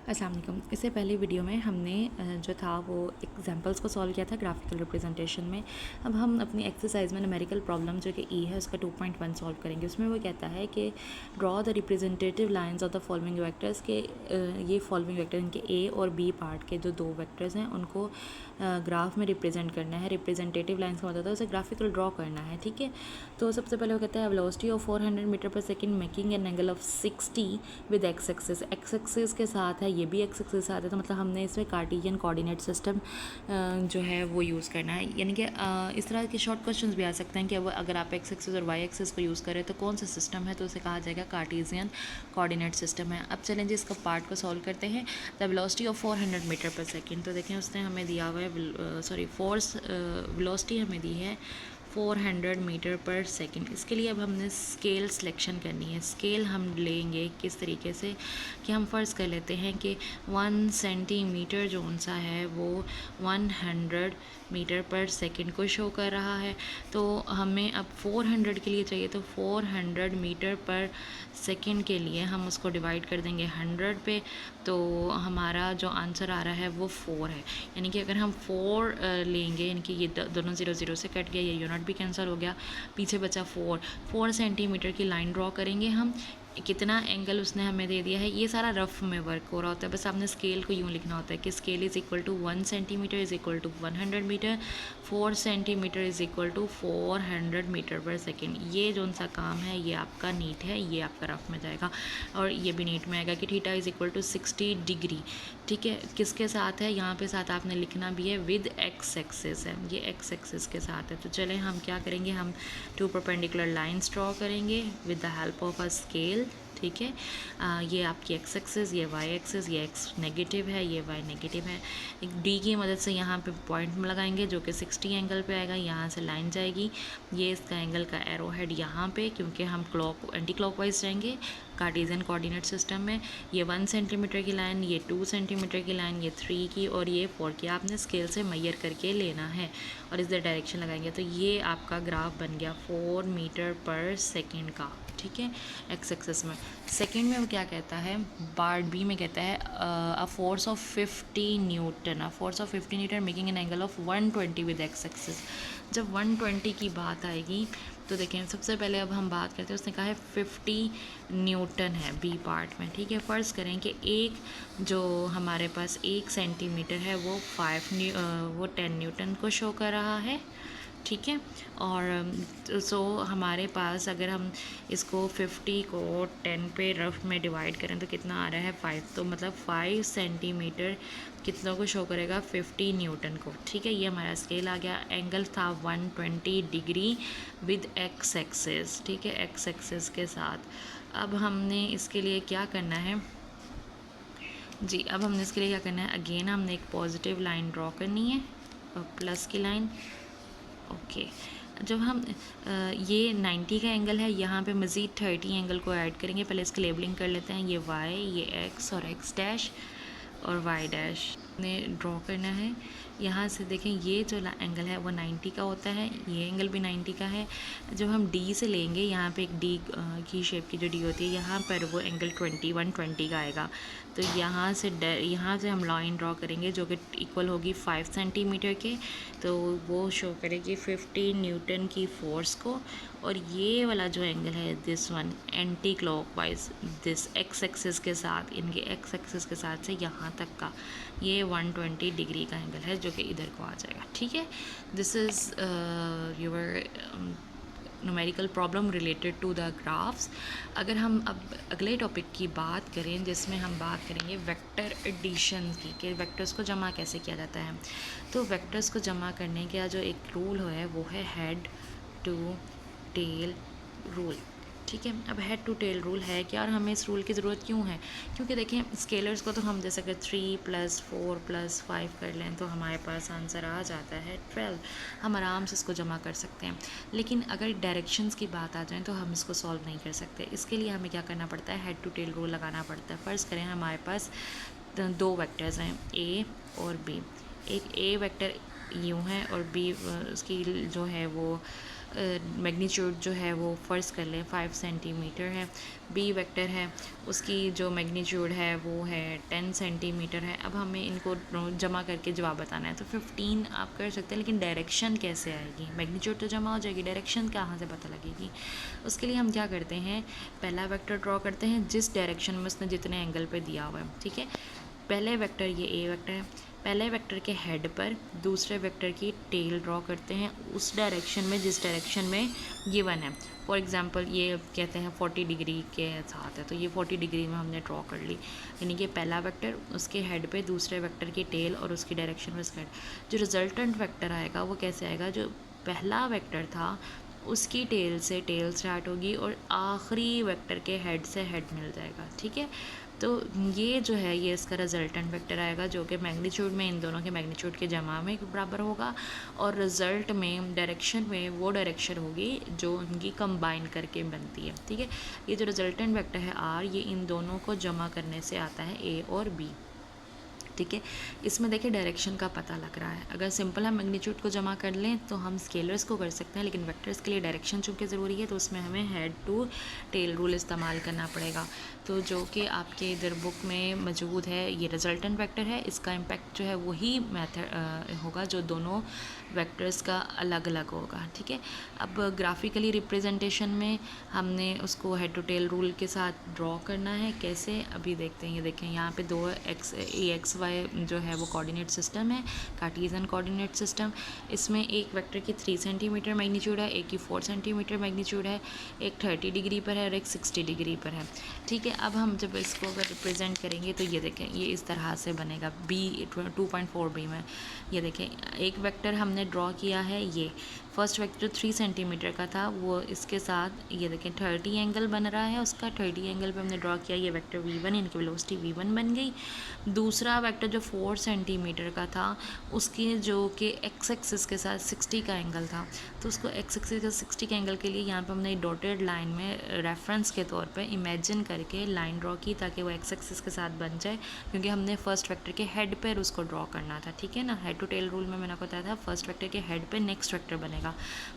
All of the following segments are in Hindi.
अस्सलाम वालेकुम। इससे पहले वीडियो में हमने जो था वो एग्जांपल्स को सॉल्व किया था ग्राफिकल रिप्रेजेंटेशन में। अब हम अपनी एक्सरसाइज में न्यूमेरिकल प्रॉब्लम जो कि ई है उसका 2.1 सॉल्व करेंगे। उसमें वो कहता है कि draw the representative lines of the following vectors के ये फॉलोइंग वेक्टर इनके ए और बी पार्ट के जो दो वेक्टर्स हैं उनको ग्राफ में रिप्रेजेंट करना है। रिप्रेजेंटेटिव लाइंस का मतलब है उसे ग्राफिकल ड्रॉ करना है, ठीक है। तो सबसे पहले वो कहता है velocity of 400 metre per second making an angle of 60 with x axis. X axis के साथ है, ये भी एक्स एक्सिस के साथ है, तो मतलब हमने इसमें कार्टेशियन कोऑर्डिनेट सिस्टम जो है वो यूज़ करना है। यानी कि इस तरह के शॉर्ट क्वेश्चंस भी आ सकते हैं कि अब अगर आप एक्स एक्सिस और वाई एक्सिस को यूज़ करें तो कौन सा सिस्टम है, तो उसे कहा जाएगा कार्टेशियन कोऑर्डिनेट सिस्टम है। अब चलें जी इसका पार्ट को सॉल्व करते हैं। The velocity of 400 metre per second, तो देखें उसने हमें दिया हुआ है फोर्स वेलोसिटी हमें दी है 400 मीटर पर सेकेंड। इसके लिए अब हमने स्केल सिलेक्शन करनी है। स्केल हम लेंगे किस तरीके से कि हम फ़र्ज़ कर लेते हैं कि 1 सेंटीमीटर जो सा है वो 100 मीटर पर सेकेंड को शो कर रहा है। तो हमें अब 400 के लिए चाहिए, तो 400 मीटर पर सेकेंड के लिए हम उसको डिवाइड कर देंगे 100 पे, तो हमारा जो आंसर आ रहा है वो 4 है। यानी कि अगर हम 4 लेंगे, यानी कि ये दोनों 0 0 से कट गया, ये यूनिट भी कैंसिल हो गया, पीछे बचा 4 सेंटीमीटर की लाइन ड्रॉ करेंगे हम। कितना एंगल उसने हमें दे दिया है, ये सारा रफ में वर्क हो रहा होता है, बस आपने स्केल को यूँ लिखना होता है कि scale is equal to 1 centimetre is equal to 100 metre, 4 centimetre is equal to 400 metre per second. ये जो सा काम है ये आपका नीट है, ये आपका रफ में जाएगा, और ये भी नीट में आएगा कि theta is equal to 60 degree, ठीक है। किसके साथ है, यहाँ पे साथ आपने लिखना भी है विद एक्स एक्सिस है, ये एक्स एक्सिस के साथ है। तो चलें हम क्या करेंगे, हम 2 परपेंडिकुलर लाइंस ड्रॉ करेंगे with the help of a scale, ठीक है। ये आपकी एक्स एक्सिस, ये वाई एक्सिस, ये एक्स नेगेटिव है, ये वाई नेगेटिव है। एक डी की मदद से यहाँ पे पॉइंट लगाएंगे जो कि 60 एंगल पे आएगा, यहाँ से लाइन जाएगी, ये इसका एंगल का एरो हेड यहाँ पे, क्योंकि हम एंटी क्लॉकवाइज जाएंगे कार्टेशियन कोऑर्डिनेट सिस्टम में। ये 1 सेंटीमीटर की लाइन, ये 2 सेंटीमीटर की लाइन, ये 3 की और ये 4 की आपने स्केल से मेजर करके लेना है और इस डायरेक्शन लगाएंगे। तो ये आपका ग्राफ बन गया 4 मीटर पर सेकेंड का, ठीक है, एक्स एक्सिस में। सेकेंड में वो क्या कहता है, पार्ट बी में कहता है a force of 50 Newton, a force of 50 Newton making an angle of 120 with x axis. जब 120 की बात आएगी तो देखें सबसे पहले अब हम बात करते हैं, उसने कहा है 50 न्यूटन है बी पार्ट में, ठीक है। फ़र्ज़ करें कि एक जो हमारे पास 1 सेंटीमीटर है वो 10 न्यूटन को शो कर रहा है, ठीक है। और सो हमारे पास अगर हम इसको 50 को 10 पे रफ में डिवाइड करें तो कितना आ रहा है 5, तो मतलब 5 सेंटीमीटर कितनों को शो करेगा 50 न्यूटन को, ठीक है। ये हमारा स्केल आ गया। एंगल था 120 डिग्री विद एक्स एक्सिस, ठीक है, एक्स एक्सिस के साथ। अब हमने इसके लिए क्या करना है जी, अब हमने इसके लिए क्या करना है, अगेन हमने एक पॉजिटिव लाइन ड्रॉ करनी है और प्लस की लाइन, ओके। जब हम ये 90 का एंगल है, यहाँ पे मज़ीद 30 एंगल को ऐड करेंगे। पहले इसकी लेबलिंग कर लेते हैं, ये वाई, ये एक्स और एक्स डैश और वाई डैश ने ड्रॉ करना है। यहाँ से देखें ये जो एंगल है वो 90 का होता है, ये एंगल भी 90 का है। जब हम डी से लेंगे, यहाँ पे एक डी की शेप की जो डी होती है, यहाँ पर वो एंगल 120 का आएगा। तो यहाँ से हम लाइन ड्रॉ करेंगे जो कि इक्वल होगी 5 सेंटीमीटर के, तो वो शो करेगी 50 न्यूटन की फोर्स को। और ये वाला जो एंगल है this one anti clockwise, this x axis के साथ, इनके एक्स एक्सिस के साथ से यहाँ तक का ये 120 डिग्री का एंगल है जो कि इधर को आ जाएगा, ठीक है। This is your numerical problem related to the graphs. अगर हम अब अगले टॉपिक की बात करें जिसमें हम बात करेंगे वेक्टर एडिशन की, कि वेक्टर्स को जमा कैसे किया जाता है। तो वेक्टर्स को जमा करने का जो एक रूल है वो है हेड टू टेल रूल, ठीक है। अब हेड टू टेल रूल है क्या और हमें इस रूल की ज़रूरत क्यों है, क्योंकि देखें स्केलर्स को तो हम जैसे अगर 3 + 4 + 5 कर लें तो हमारे पास आंसर आ जाता है 12, हम आराम से इसको जमा कर सकते हैं। लेकिन अगर डायरेक्शंस की बात आ जाए तो हम इसको सॉल्व नहीं कर सकते। इसके लिए हमें क्या करना पड़ता है, हेड टू टेल रूल लगाना पड़ता है। फ़र्ज़ करें हमारे पास 2 वेक्टर्स हैं ए और बी। एक ए वेक्टर यूँ है और बी उसकी जो है वो मैग्नीट्यूड जो है वो फ़र्ज़ कर लें 5 सेंटीमीटर है। बी वेक्टर है, उसकी जो मैग्नीट्यूड है वो है 10 सेंटीमीटर है। अब हमें इनको जमा करके जवाब बताना है। तो 15 आप कर सकते हैं, लेकिन डायरेक्शन कैसे आएगी? मैग्नीट्यूड तो जमा हो जाएगी, डायरेक्शन कहाँ से पता लगेगी? उसके लिए हम क्या करते हैं, पहला वेक्टर ड्रॉ करते हैं जिस डायरेक्शन में उसने जितने एंगल पे दिया हुआ है, ठीक है। पहले वेक्टर, ये ए वेक्टर है, पहले वेक्टर के हेड पर दूसरे वेक्टर की टेल ड्रॉ करते हैं उस डायरेक्शन में जिस डायरेक्शन में गिवन है। फॉर एग्जांपल ये कहते हैं 40 डिग्री के साथ है, तो ये 40 डिग्री में हमने ड्रॉ कर ली, यानी कि पहला वेक्टर, उसके हेड पे दूसरे वेक्टर की टेल और उसकी डायरेक्शन में उसका हेड। जो रिजल्टेंट वेक्टर आएगा वो कैसे आएगा, जो पहला वेक्टर था उसकी टेल से टेल स्टार्ट होगी और आखिरी वेक्टर के हेड से हेड मिल जाएगा, ठीक है। तो ये जो है ये इसका रिजल्टेंट वेक्टर आएगा, जो कि मैग्नीट्यूड में इन दोनों के मैग्नीट्यूड के जमा में बराबर होगा, और रिज़ल्ट में डायरेक्शन में वो डायरेक्शन होगी जो इनकी कंबाइन करके बनती है, ठीक है। ये जो रिजल्टेंट वेक्टर है आर, ये इन दोनों को जमा करने से आता है ए और बी, ठीक है। इसमें देखिए डायरेक्शन का पता लग रहा है। अगर सिंपल हम मैग्नीट्यूड को जमा कर लें तो हम स्केलर्स को कर सकते हैं, लेकिन वेक्टर्स के लिए डायरेक्शन चूँकि ज़रूरी है तो उसमें हमें हेड टू टेल रूल इस्तेमाल करना पड़ेगा। तो जो कि आपके इधर बुक में मौजूद है, ये रिजल्टेंट वेक्टर है, इसका इम्पैक्ट जो है वही मेथड होगा जो दोनों वेक्टर्स का अलग अलग होगा, ठीक है। अब ग्राफिकली रिप्रेजेंटेशन में हमने उसको हेड टू टेल रूल के साथ ड्रॉ करना है। कैसे, अभी देखते हैं। ये देखें यहाँ पे दो एक्स वाई जो है वो कोऑर्डिनेट सिस्टम है, कार्टेशियन कोऑर्डिनेट सिस्टम। इसमें एक वेक्टर की 3 सेंटीमीटर मैग्नीट्यूड है, एक की 4 सेंटीमीटर मैग्नीट्यूड है, एक 30 डिग्री पर है और एक 60 डिग्री पर है, ठीक है। अब हम जब इसको अगर रिप्रेजेंट करेंगे तो ये देखें ये इस तरह से बनेगा बी 2.4 बी में। ये देखें एक वेक्टर हमने ड्रॉ किया है, ये फर्स्ट वेक्टर 3 सेंटीमीटर का था, वो इसके साथ ये देखें 30 एंगल बन रहा है उसका, 30 एंगल पे हमने ड्रॉ किया, ये वेक्टर v1, इनकी वेलोसिटी v1 बन गई। दूसरा वेक्टर जो 4 सेंटीमीटर का था उसके जो कि एक्स एक्सिस के साथ 60 का एंगल था, तो उसको एक्स एक्सिस के 60 के एंगल के लिए यहाँ पे हमने डॉटेड लाइन में रेफरेंस के तौर पे इमेजिन करके लाइन ड्रॉ की ताकि वो एक्स एक्सिस के साथ बन जाए, क्योंकि हमने फर्स्ट वेक्टर के हेड पर उसको ड्रॉ करना था, ठीक है ना। हेड टू टेल रूल में मैंने आपको बताया था फर्स्ट वेक्टर के हेड पे नेक्स्ट वेक्टर बनेगा,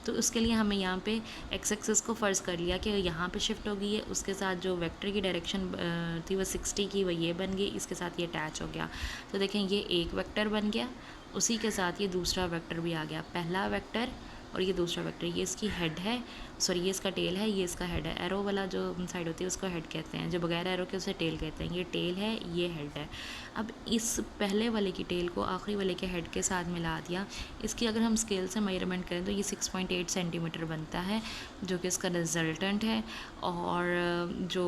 तो उसके लिए हमें यहाँ पे एक्स एक्सिस को फ़र्ज़ कर लिया कि यहाँ पे शिफ्ट हो गई है, उसके साथ जो वेक्टर की डायरेक्शन थी वो 60 की, वो ये बन गई, इसके साथ ये अटैच हो गया। तो देखें ये एक वेक्टर बन गया, उसी के साथ ये दूसरा वेक्टर भी आ गया, पहला वेक्टर और ये दूसरा वेक्टर, ये इसकी हेड है, सॉरी ये इसका टेल है, ये इसका हेड है। एरो वाला जो साइड होती है उसको हेड कहते हैं, जो बगैर एरो के उसे टेल कहते हैं। ये टेल है, ये हेड है। अब इस पहले वाले की टेल को आखिरी वाले के हेड के साथ मिला दिया। इसकी अगर हम स्केल से मेजरमेंट करें तो ये 6.8 सेंटीमीटर बनता है, जो कि इसका रिजल्टेंट है। और जो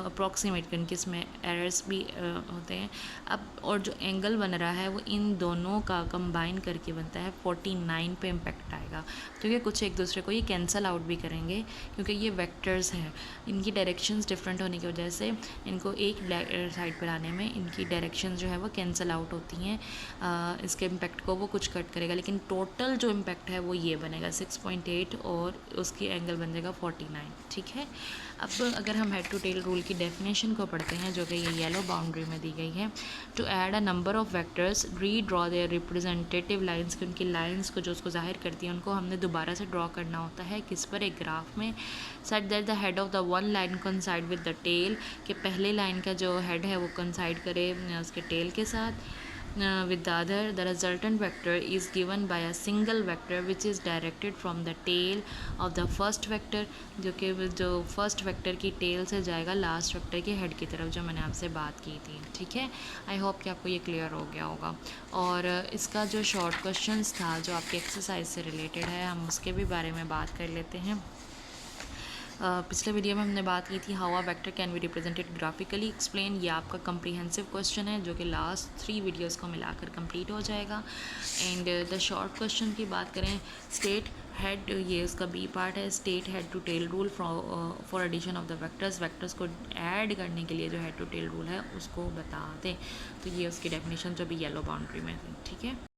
अप्रॉक्सीमेट करके इसमें एरर्स भी होते हैं। अब और जो एंगल बन रहा है वो इन दोनों का कंबाइन करके बनता है 49 पे इम्पेक्ट आएगा, क्योंकि कुछ एक दूसरे को ये कैंसिल आउट भी करेंगे, क्योंकि ये वेक्टर्स हैं, इनकी डायरेक्शंस डिफरेंट होने की वजह से इनको एक साइड पर आने में इनकी डायरेक्शंस जो है वो कैंसिल आउट होती हैं। इसके इम्पैक्ट को वो कुछ कट करेगा, लेकिन टोटल जो इम्पैक्ट है वो ये बनेगा 6.8 और उसकी एंगल बन जाएगा 49, ठीक है। अब अगर हम हेड टू टेल रूल की डेफिनेशन को पढ़ते हैं, जो कि ये येलो बाउंड्री में दी गई है, to add a number of vectors redraw their representative lines, कि उनकी लाइंस को जो उसको जाहिर करती हैं उनको हमने दोबारा से ड्रॉ करना होता है, किस पर, एक ग्राफ में। Such that the head of the one line coincide with the tail, कि पहले लाइन का जो हेड है वो कोइंसाइड करे उसके टेल के साथ। With the other, the resultant vector is given by a single vector which is directed from the tail of the first vector, जो कि जो फर्स्ट वेक्टर की टेल से जाएगा लास्ट वेक्टर के हेड की तरफ, जो मैंने आपसे बात की थी, ठीक है। आई होप कि आपको ये क्लियर हो गया होगा। और इसका जो शॉर्ट क्वेश्चंस था जो आपकी एक्सरसाइज से रिलेटेड है, हम उसके भी बारे में बात कर लेते हैं। पिछले वीडियो में हमने बात की थी how a vector can be represented graphically explain. ये आपका कम्प्रीहेंसिव क्वेश्चन है जो कि लास्ट 3 वीडियोस को मिलाकर कंप्लीट हो जाएगा। एंड द शॉर्ट क्वेश्चन की बात करें, स्टेट हेड, ये उसका बी पार्ट है, state head to tail rule for addition of the vectors, vectors को ऐड करने के लिए जो हेड टू टेल रूल है उसको बता दें। तो ये उसकी डेफिनेशन जो भी येलो बाउंड्री में थी, ठीक है।